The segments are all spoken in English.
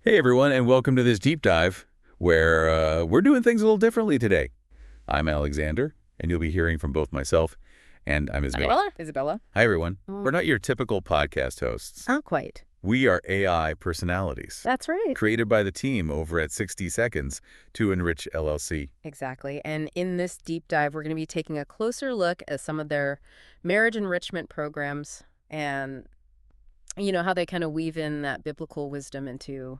Hey everyone, and welcome to this deep dive where we're doing things a little differently today. I'm Alexander, and you'll be hearing from both myself and I'm Isabella. Isabella. Hi everyone. We're not your typical podcast hosts. Not quite. We are AI personalities. That's right. Created by the team over at 60 Seconds to Enrich LLC. Exactly. And in this deep dive, we're going to be taking a closer look at some of their marriage enrichment programs and, how they kind of weave in that biblical wisdom into,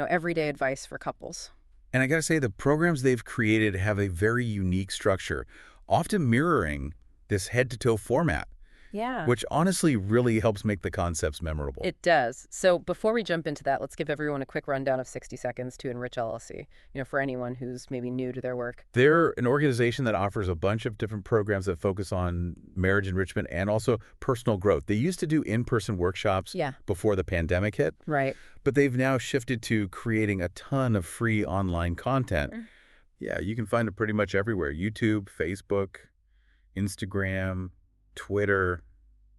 everyday advice for couples. And I gotta say, the programs they've created have a very unique structure, often mirroring this head-to-toe format, Yeah. which honestly really helps make the concepts memorable. It does. So before we jump into that, let's give everyone a quick rundown of 60 Seconds to Enrich LLC, for anyone who's maybe new to their work. They're an organization that offers a bunch of different programs that focus on marriage enrichment and also personal growth. They used to do in-person workshops before the pandemic hit, Right. but they've now shifted to creating a ton of free online content. Yeah, you can find it pretty much everywhere. YouTube, Facebook, Instagram, Twitter,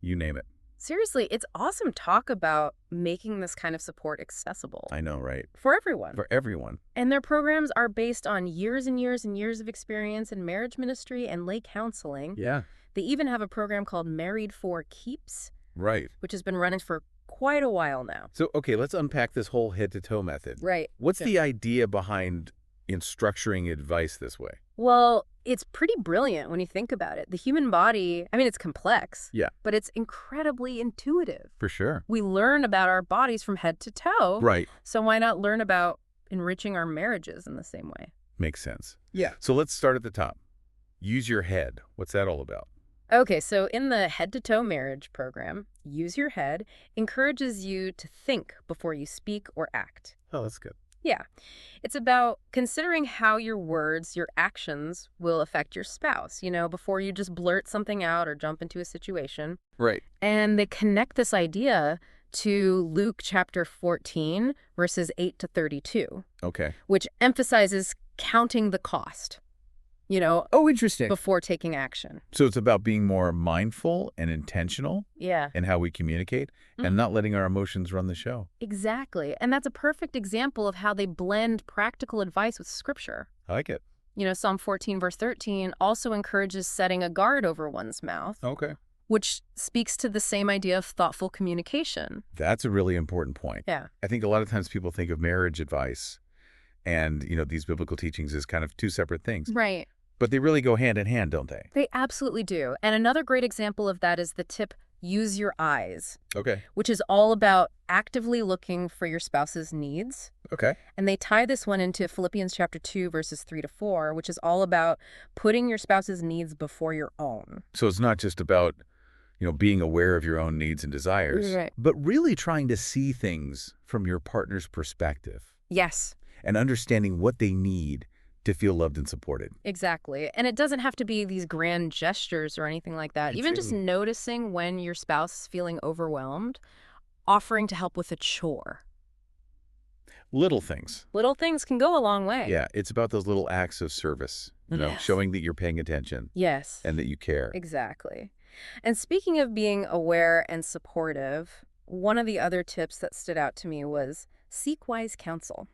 you name it. Seriously, it's awesome talk about making this kind of support accessible. I know, right? For everyone. For everyone. And their programs are based on years and years and years of experience in marriage ministry and lay counseling. Yeah. They even have a program called Married for Keeps. Right. Which has been running for quite a while now. So, okay, let's unpack this whole head-to-toe method. Right. What's the idea behind structuring advice this way? Well, it's pretty brilliant when you think about it. The human body, it's complex. Yeah. But it's incredibly intuitive. For sure. We learn about our bodies from head to toe. Right. So why not learn about enriching our marriages in the same way? Makes sense. Yeah. So let's start at the top. Use your head. What's that all about? Okay, so in the head-to-toe marriage program, Use Your Head encourages you to think before you speak or act. Oh, that's good. Yeah. It's about considering how your words, your actions will affect your spouse, before you just blurt something out or jump into a situation. Right. And they connect this idea to Luke chapter 14, verses 8 to 32. Okay. Which emphasizes counting the cost. Oh, interesting. Before taking action. So it's about being more mindful and intentional in how we communicate and not letting our emotions run the show. Exactly. And that's a perfect example of how they blend practical advice with scripture. I like it. Psalm 14, verse 13 also encourages setting a guard over one's mouth. Okay. Which speaks to the same idea of thoughtful communication. That's a really important point. Yeah. I think a lot of times people think of marriage advice and, these biblical teachings as kind of two separate things. Right. But they really go hand in hand, don't they? They absolutely do. And another great example of that is the tip, use your eyes. Okay. Which is all about actively looking for your spouse's needs. Okay. And they tie this one into Philippians chapter 2, verses 3 to 4, which is all about putting your spouse's needs before your own. So it's not just about, being aware of your own needs and desires, right, but really trying to see things from your partner's perspective. Yes. And understanding what they need to feel loved and supported. Exactly. And it doesn't have to be these grand gestures or anything like that. Even just noticing when your spouse is feeling overwhelmed, offering to help with a chore. Little things. Little things can go a long way. Yeah, it's about those little acts of service, Yes. showing that you're paying attention. Yes. And that you care. Exactly. And speaking of being aware and supportive, one of the other tips that stood out to me was seek wise counsel.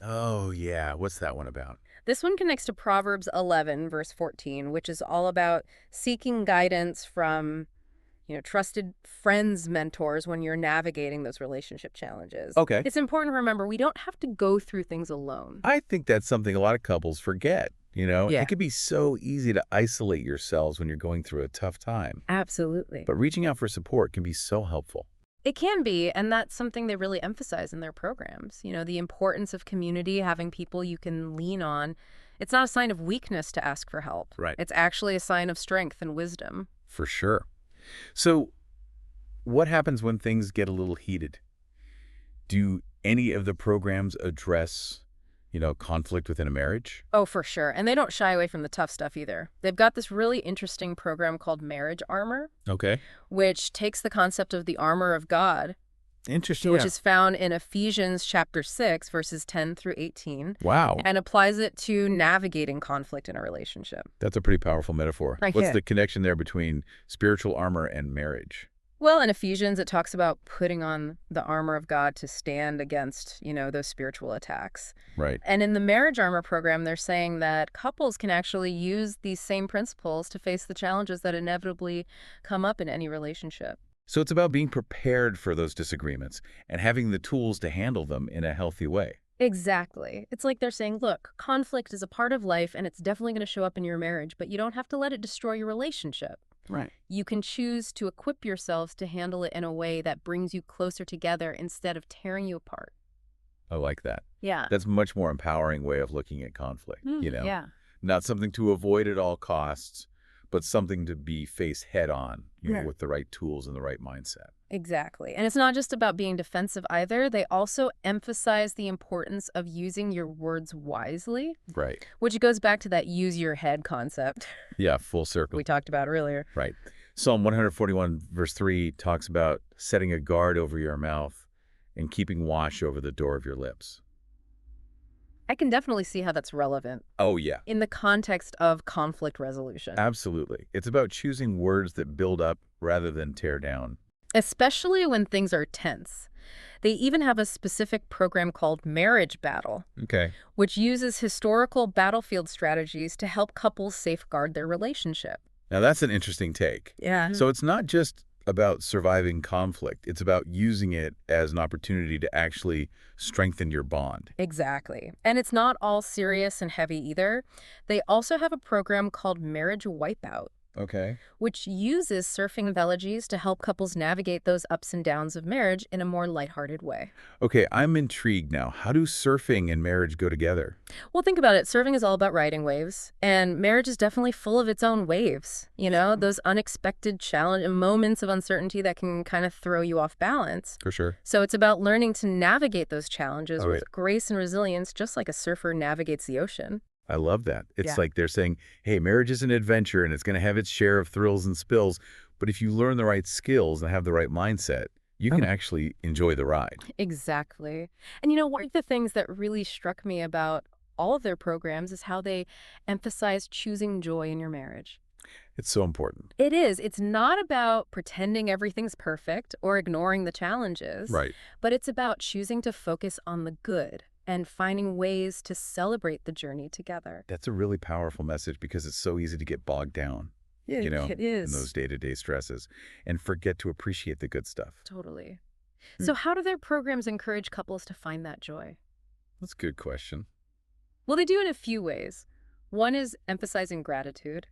Oh, yeah. What's that one about? This one connects to Proverbs 11, verse 14, which is all about seeking guidance from, trusted friends, mentors when you're navigating those relationship challenges. Okay. It's important to remember we don't have to go through things alone. I think that's something a lot of couples forget, Yeah. It can be so easy to isolate yourselves when you're going through a tough time. Absolutely. But reaching out for support can be so helpful. It can be, and that's something they really emphasize in their programs. The importance of community, having people you can lean on. It's not a sign of weakness to ask for help. Right. It's actually a sign of strength and wisdom. For sure. So what happens when things get a little heated? Do any of the programs address, conflict within a marriage? Oh, for sure. And they don't shy away from the tough stuff either. They've got this really interesting program called Marriage Armor. Okay. Which takes the concept of the armor of God. Interesting. Which is found in Ephesians chapter 6, verses 10 through 18. Wow. And applies it to navigating conflict in a relationship. That's a pretty powerful metaphor. Right. What's the connection there between spiritual armor and marriage? Well, in Ephesians, it talks about putting on the armor of God to stand against, those spiritual attacks. Right. And in the marriage armor program, they're saying that couples can actually use these same principles to face the challenges that inevitably come up in any relationship. So it's about being prepared for those disagreements and having the tools to handle them in a healthy way. Exactly. It's like they're saying, look, conflict is a part of life and it's definitely going to show up in your marriage, but you don't have to let it destroy your relationship. Right. You can choose to equip yourselves to handle it in a way that brings you closer together instead of tearing you apart. I like that. Yeah. That's a much more empowering way of looking at conflict, Yeah. Not something to avoid at all costs, but something to be faced head on, Yeah. with the right tools and the right mindset. Exactly. And it's not just about being defensive either. They also emphasize the importance of using your words wisely, Right. which goes back to that use your head concept Yeah, full circle. we talked about earlier. Right. Psalm 141, verse 3 talks about setting a guard over your mouth and keeping watch over the door of your lips. I can definitely see how that's relevant Oh, yeah. in the context of conflict resolution, Absolutely. It's about choosing words that build up rather than tear down. especially when things are tense. They even have a specific program called Marriage Battle, Okay. which uses historical battlefield strategies to help couples safeguard their relationship. Now, that's an interesting take. Yeah. So it's not just about surviving conflict. It's about using it as an opportunity to actually strengthen your bond. Exactly. And it's not all serious and heavy either. They also have a program called Marriage Wipeout, Okay. which uses surfing analogies to help couples navigate those ups and downs of marriage in a more lighthearted way. Okay, I'm intrigued now. How do surfing and marriage go together? Well, think about it. Surfing is all about riding waves, and marriage is definitely full of its own waves. Those unexpected challenge moments of uncertainty that can kind of throw you off balance. For sure. So it's about learning to navigate those challenges Oh, with wait. grace and resilience, just like a surfer navigates the ocean. I love that. It's Yeah. like they're saying, hey, marriage is an adventure and it's going to have its share of thrills and spills. But if you learn the right skills and have the right mindset, you can actually enjoy the ride. Exactly. And one of the things that really struck me about all of their programs is how they emphasize choosing joy in your marriage. It's so important. It is. It's not about pretending everything's perfect or ignoring the challenges, Right. but it's about choosing to focus on the good and finding ways to celebrate the journey together. That's a really powerful message because it's so easy to get bogged down, Yeah, it is. in those day-to-day stresses and forget to appreciate the good stuff. Totally. So how do their programs encourage couples to find that joy? That's a good question. Well, they do in a few ways. One is emphasizing gratitude,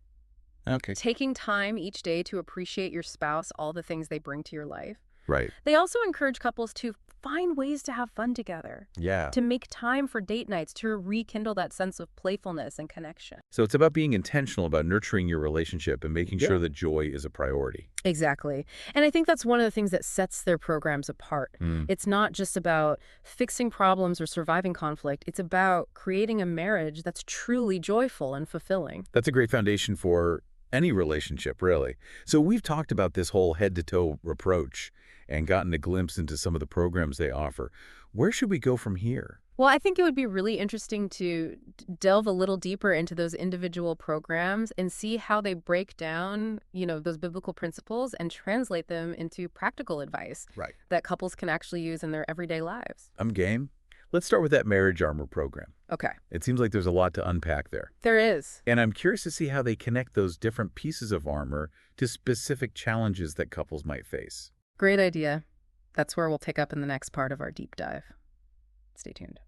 Okay. taking time each day to appreciate your spouse, all the things they bring to your life. Right. They also encourage couples to find ways to have fun together, Yeah. to make time for date nights, to rekindle that sense of playfulness and connection. So it's about being intentional about nurturing your relationship and making sure that joy is a priority. Exactly. And I think that's one of the things that sets their programs apart. It's not just about fixing problems or surviving conflict. It's about creating a marriage that's truly joyful and fulfilling. That's a great foundation for any relationship, really. So we've talked about this whole head-to-toe approach and gotten a glimpse into some of the programs they offer. Where should we go from here? Well, I think it would be really interesting to delve a little deeper into those individual programs and see how they break down, those biblical principles and translate them into practical advice Right. that couples can actually use in their everyday lives. I'm game. Let's start with that marriage armor program. Okay. It seems like there's a lot to unpack there. There is. And I'm curious to see how they connect those different pieces of armor to specific challenges that couples might face. Great idea. That's where we'll pick up in the next part of our deep dive. Stay tuned.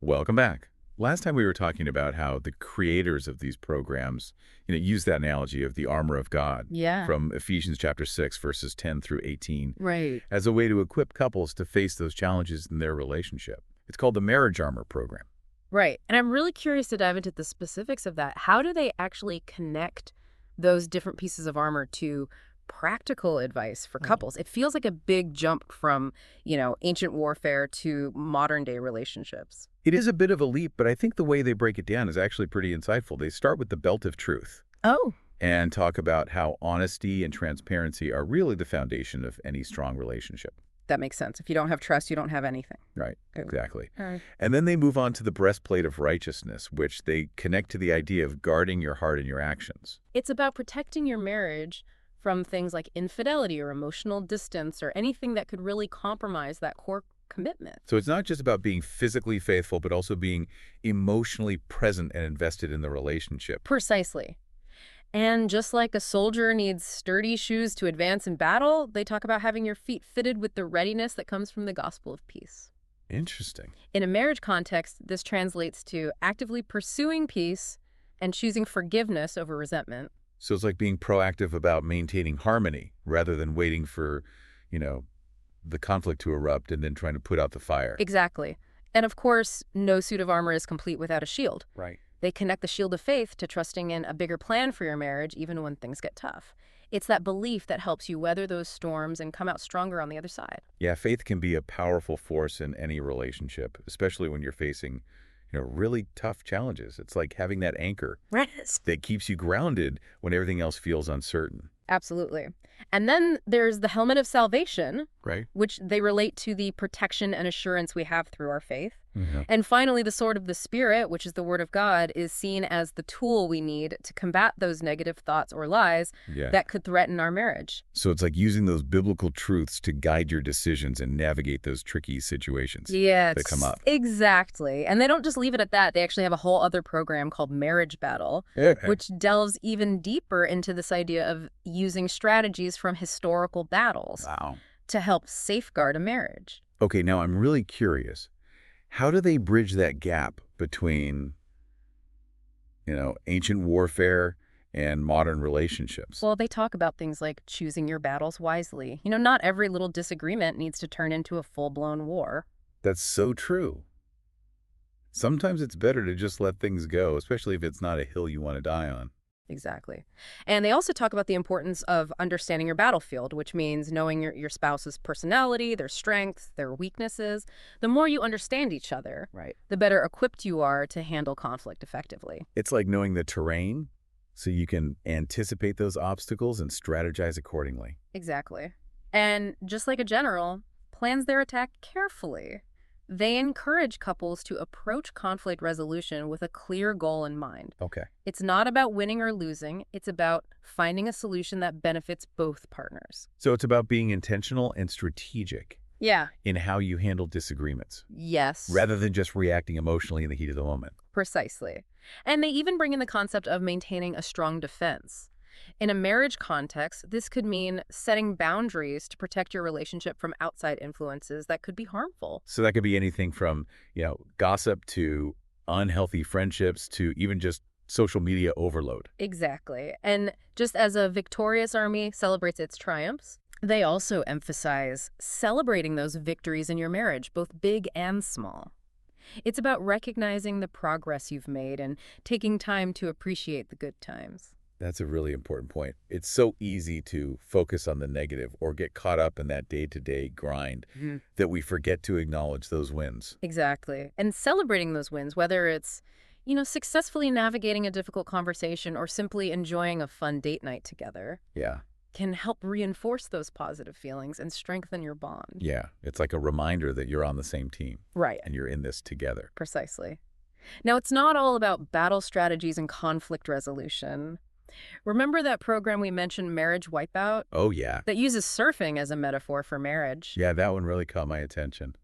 Welcome back. Last time we were talking about how the creators of these programs, use that analogy of the armor of God Yeah. from Ephesians chapter 6, verses 10 through 18, Right. as a way to equip couples to face those challenges in their relationship. It's called the marriage armor program. Right. And I'm really curious to dive into the specifics of that. How do they actually connect those different pieces of armor to practical advice for couples? It feels like a big jump from, ancient warfare to modern day relationships. It is a bit of a leap, but I think the way they break it down is actually pretty insightful. They start with the belt of truth Oh. and talk about how honesty and transparency are really the foundation of any strong relationship. That makes sense. If you don't have trust, you don't have anything. Right, exactly. All right. And then they move on to the breastplate of righteousness, which they connect to the idea of guarding your heart and your actions. It's about protecting your marriage from things like infidelity or emotional distance or anything that could really compromise that core commitment. So it's not just about being physically faithful, but also being emotionally present and invested in the relationship. Precisely. And just like a soldier needs sturdy shoes to advance in battle, they talk about having your feet fitted with the readiness that comes from the gospel of peace. Interesting. In a marriage context, this translates to actively pursuing peace and choosing forgiveness over resentment. So it's like being proactive about maintaining harmony rather than waiting for, you know, the conflict to erupt and then trying to put out the fire. Exactly. And of course, no suit of armor is complete without a shield. Right. They connect the shield of faith to trusting in a bigger plan for your marriage even when things get tough. It's that belief that helps you weather those storms and come out stronger on the other side. Yeah, faith can be a powerful force in any relationship, especially when you're facing, really tough challenges. It's like having that anchor Right. that keeps you grounded when everything else feels uncertain. Absolutely. And then there's the helmet of salvation, Right. which they relate to the protection and assurance we have through our faith. Mm-hmm. And finally, the sword of the Spirit, which is the Word of God, is seen as the tool we need to combat those negative thoughts or lies Yeah. that could threaten our marriage. So it's like using those biblical truths to guide your decisions and navigate those tricky situations Yeah, that come up. exactly. And they don't just leave it at that. They actually have a whole other program called Marriage Battle, which delves even deeper into this idea of using strategies from historical battles Wow. to help safeguard a marriage. Okay, now I'm really curious. How do they bridge that gap between, ancient warfare and modern relationships? Well, they talk about things like choosing your battles wisely. Not every little disagreement needs to turn into a full-blown war. That's so true. Sometimes it's better to just let things go, especially if it's not a hill you want to die on. Exactly. And they also talk about the importance of understanding your battlefield, which means knowing your spouse's personality, their strengths, their weaknesses. The more you understand each other, Right. the better equipped you are to handle conflict effectively. It's like knowing the terrain so you can anticipate those obstacles and strategize accordingly. Exactly. And just like a general plans their attack carefully, they encourage couples to approach conflict resolution with a clear goal in mind. Okay. It's not about winning or losing. It's about finding a solution that benefits both partners. So it's about being intentional and strategic Yeah. in how you handle disagreements, Yes. rather than just reacting emotionally in the heat of the moment. Precisely. And they even bring in the concept of maintaining a strong defense. In a marriage context, this could mean setting boundaries to protect your relationship from outside influences that could be harmful. So that could be anything from, gossip to unhealthy friendships to even just social media overload. Exactly. And just as a victorious army celebrates its triumphs, they also emphasize celebrating those victories in your marriage, both big and small. It's about recognizing the progress you've made and taking time to appreciate the good times. That's a really important point. It's so easy to focus on the negative or get caught up in that day-to-day grind that we forget to acknowledge those wins. Exactly. And celebrating those wins, whether it's, successfully navigating a difficult conversation or simply enjoying a fun date night together, Yeah. can help reinforce those positive feelings and strengthen your bond. Yeah. It's like a reminder that you're on the same team Right. and you're in this together. Precisely. Now, it's not all about battle strategies and conflict resolution. Remember that program we mentioned, Marriage Wipeout, Oh, yeah. that uses surfing as a metaphor for marriage? Yeah, that one really caught my attention.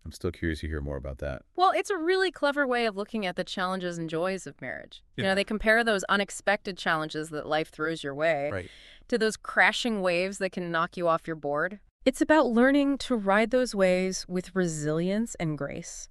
I'm still curious to hear more about that. Well, it's a really clever way of looking at the challenges and joys of marriage. Yeah. They compare those unexpected challenges that life throws your way Right. to those crashing waves that can knock you off your board. It's about learning to ride those waves with resilience and grace.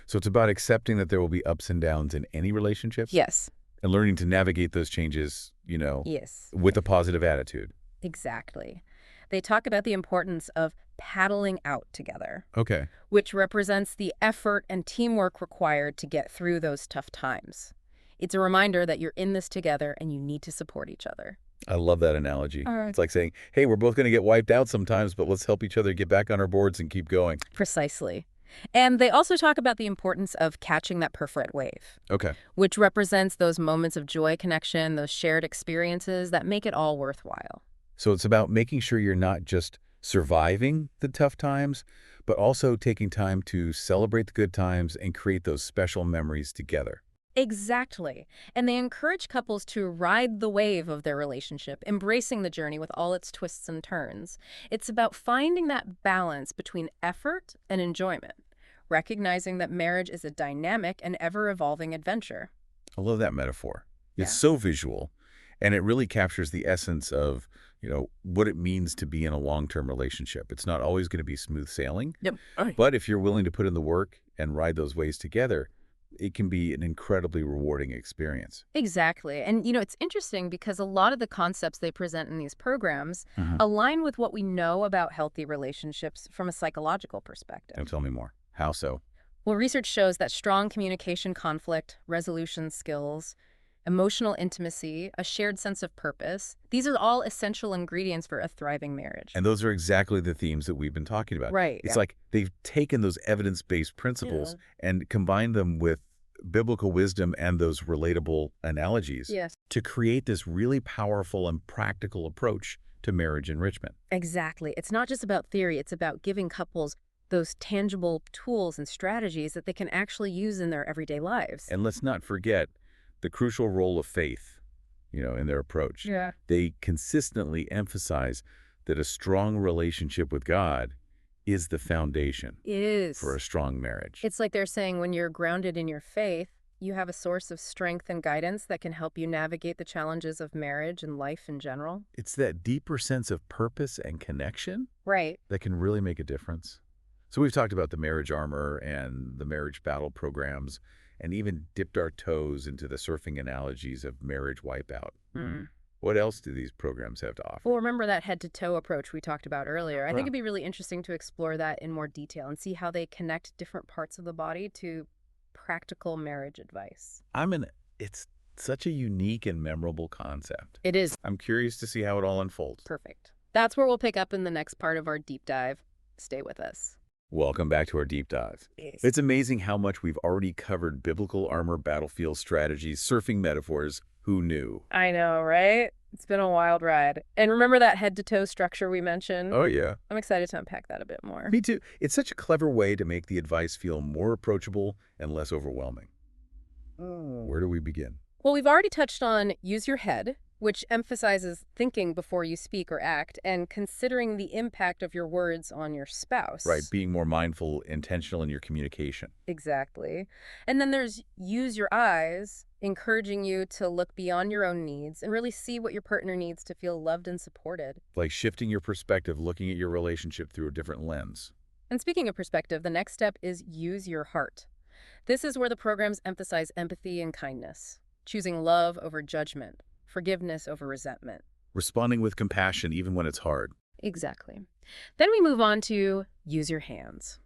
So it's about accepting that there will be ups and downs in any relationships. Yes. And learning to navigate those changes, Yes. with a positive attitude. Exactly. They talk about the importance of paddling out together, Okay. which represents the effort and teamwork required to get through those tough times. It's a reminder that you're in this together and you need to support each other. I love that analogy. All right. It's like saying, hey, we're both going to get wiped out sometimes, but let's help each other get back on our boards and keep going. Precisely. And they also talk about the importance of catching that perfect wave, Okay. which represents those moments of joy connection, those shared experiences that make it all worthwhile. So it's about making sure you're not just surviving the tough times, but also taking time to celebrate the good times and create those special memories together. Exactly. And they encourage couples to ride the wave of their relationship, embracing the journey with all its twists and turns. It's about finding that balance between effort and enjoyment, recognizing that marriage is a dynamic and ever-evolving adventure. I love that metaphor. It's Yeah. so visual, and it really captures the essence of, what it means to be in a long-term relationship. It's not always going to be smooth sailing, Yep. All right. but if you're willing to put in the work and ride those waves together, it can be an incredibly rewarding experience. Exactly. And, it's interesting because a lot of the concepts they present in these programs Uh-huh. align with what we know about healthy relationships from a psychological Now perspective. tell me more. How so? Well, research shows that strong communication, conflict, resolution skills, emotional intimacy, a shared sense of purpose, these are all essential ingredients for a thriving marriage. And those are exactly the themes that we've been talking about. Right. It's Yeah. like they've taken those evidence-based Yeah. principles and combined them with biblical wisdom and those relatable analogies Yes. to create this really powerful and practical approach to marriage enrichment. Exactly. It's not just about theory, it's about giving couples those tangible tools and strategies that they can actually use in their everyday lives. And let's not forget the crucial role of faith, in their approach. Yeah. They consistently emphasize that a strong relationship with God is the foundation for a Is. strong marriage. It's like they're saying when you're grounded in your faith, you have a source of strength and guidance that can help you navigate the challenges of marriage and life in general. It's that deeper sense of purpose and connection Right. that can really make a difference. So we've talked about the marriage armor and the marriage battle programs, and even dipped our toes into the surfing analogies of marriage wipeout. Mm. What else do these programs have to offer? Well, remember that head-to-toe approach we talked about earlier. I think Right. it'd be really interesting to explore that in more detail and see how they connect different parts of the body to practical marriage advice. It's such a unique and memorable concept. It is I'm curious to see how it all unfolds. perfect. That's where we'll pick up in the next part of our deep dive. Stay with us. Welcome back to our deep dive. It's amazing how much we've already covered biblical armor, battlefield strategies, surfing metaphors. Who knew? I know, right? It's been a wild ride. And remember that head-to-toe structure we mentioned? Oh, yeah. I'm excited to unpack that a bit more. Me too. It's such a clever way to make the advice feel more approachable and less overwhelming. Where do we begin? Well, we've already touched on use your head, which emphasizes thinking before you speak or act and considering the impact of your words on your spouse. Right, being more mindful, intentional in your communication. Exactly. And then there's use your eyes, encouraging you to look beyond your own needs and really see what your partner needs to feel loved and supported. Like shifting your perspective, looking at your relationship through a different lens. And speaking of perspective, the next step is use your heart. This is where the programs emphasize empathy and kindness, choosing love over judgment, forgiveness over resentment. Responding with compassion even when it's hard. Exactly. Then we move on to use your hands.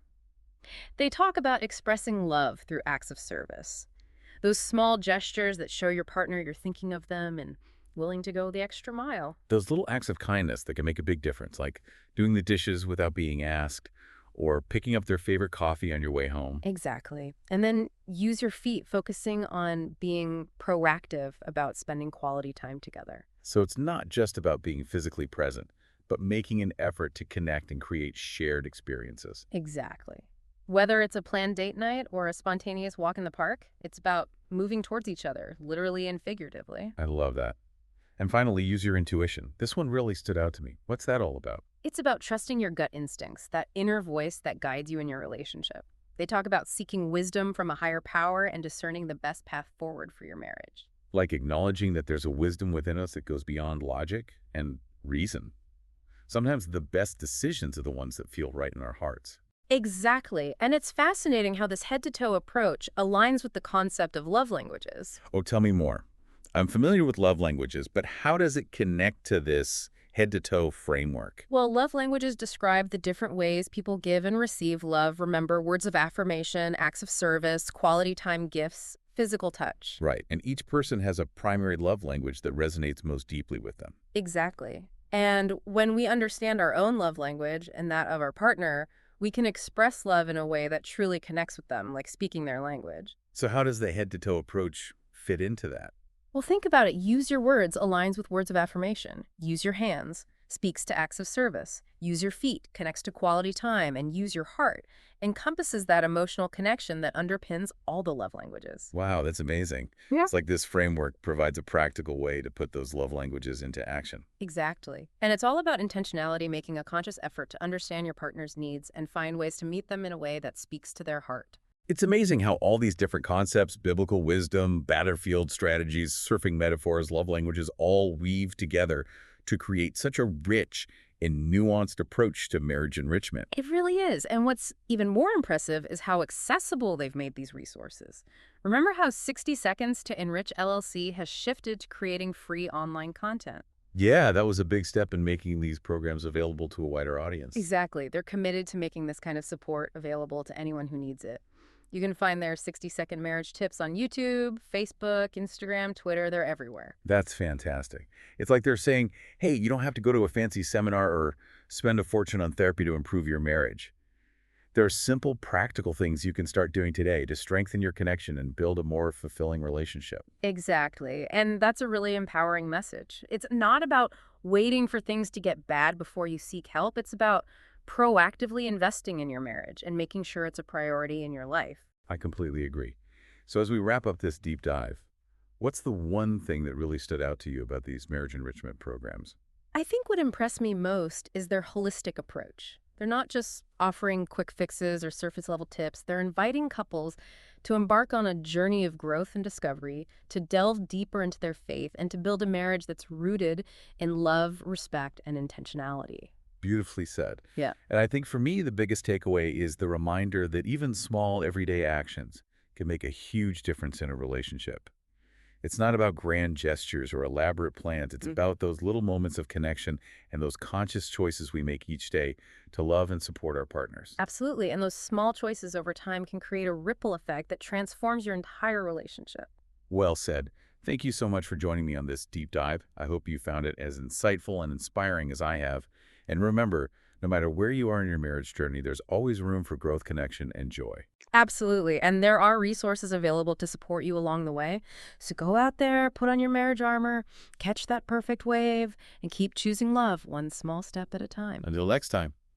They talk about expressing love through acts of service. Those small gestures that show your partner you're thinking of them and willing to go the extra mile. Those little acts of kindness that can make a big difference, like doing the dishes without being asked, or picking up their favorite coffee on your way home. Exactly. And then use your feet, focusing on being proactive about spending quality time together. So it's not just about being physically present, but making an effort to connect and create shared experiences. Exactly. Whether it's a planned date night or a spontaneous walk in the park, it's about moving towards each other, literally and figuratively. I love that. And finally, use your intuition. This one really stood out to me. What's that all about? It's about trusting your gut instincts, that inner voice that guides you in your relationship. They talk about seeking wisdom from a higher power and discerning the best path forward for your marriage. Like acknowledging that there's a wisdom within us that goes beyond logic and reason. Sometimes the best decisions are the ones that feel right in our hearts. Exactly. And it's fascinating how this head-to-toe approach aligns with the concept of love languages. Oh, tell me more. I'm familiar with love languages, but how does it connect to this head-to-toe framework? Well, love languages describe the different ways people give and receive love. Remember, words of affirmation, acts of service, quality time gifts, physical touch. Right, and each person has a primary love language that resonates most deeply with them. Exactly. And when we understand our own love language and that of our partner, we can express love in a way that truly connects with them, like speaking their language. So how does the head-to-toe approach fit into that? Well, think about it. Use your words aligns with words of affirmation. Use your hands. speaks to acts of service. Use your feet connects to quality time, and use your heart encompasses that emotional connection that underpins all the love languages. Wow, that's amazing. Yeah. It's like this framework provides a practical way to put those love languages into action. Exactly. And it's all about intentionality, making a conscious effort to understand your partner's needs and find ways to meet them in a way that speaks to their heart. It's amazing how all these different concepts, biblical wisdom, battlefield strategies, surfing metaphors, love languages, all weave together to create such a rich and nuanced approach to marriage enrichment. It really is. And what's even more impressive is how accessible they've made these resources. Remember how 60 Seconds to Enrich LLC has shifted to creating free online content? Yeah, that was a big step in making these programs available to a wider audience. Exactly. They're committed to making this kind of support available to anyone who needs it. You can find their 60-second marriage tips on YouTube, Facebook, Instagram, Twitter. They're everywhere. That's fantastic. It's like they're saying, hey, you don't have to go to a fancy seminar or spend a fortune on therapy to improve your marriage. There are simple, practical things you can start doing today to strengthen your connection and build a more fulfilling relationship. Exactly. And that's a really empowering message. It's not about waiting for things to get bad before you seek help. It's about proactively investing in your marriage and making sure it's a priority in your life. I completely agree. So as we wrap up this deep dive, what's the one thing that really stood out to you about these marriage enrichment programs? I think what impressed me most is their holistic approach. They're not just offering quick fixes or surface level tips. They're inviting couples to embark on a journey of growth and discovery, to delve deeper into their faith, and to build a marriage that's rooted in love, respect, and intentionality. Beautifully said. Yeah. And I think for me, the biggest takeaway is the reminder that even small everyday actions can make a huge difference in a relationship. It's not about grand gestures or elaborate plans. It's about those little moments of connection and those conscious choices we make each day to love and support our partners. Absolutely. And those small choices over time can create a ripple effect that transforms your entire relationship. Well said. Thank you so much for joining me on this deep dive. I hope you found it as insightful and inspiring as I have. And remember, no matter where you are in your marriage journey, there's always room for growth, connection, and joy. Absolutely. And there are resources available to support you along the way. So go out there, put on your marriage armor, catch that perfect wave, and keep choosing love one small step at a time. Until next time.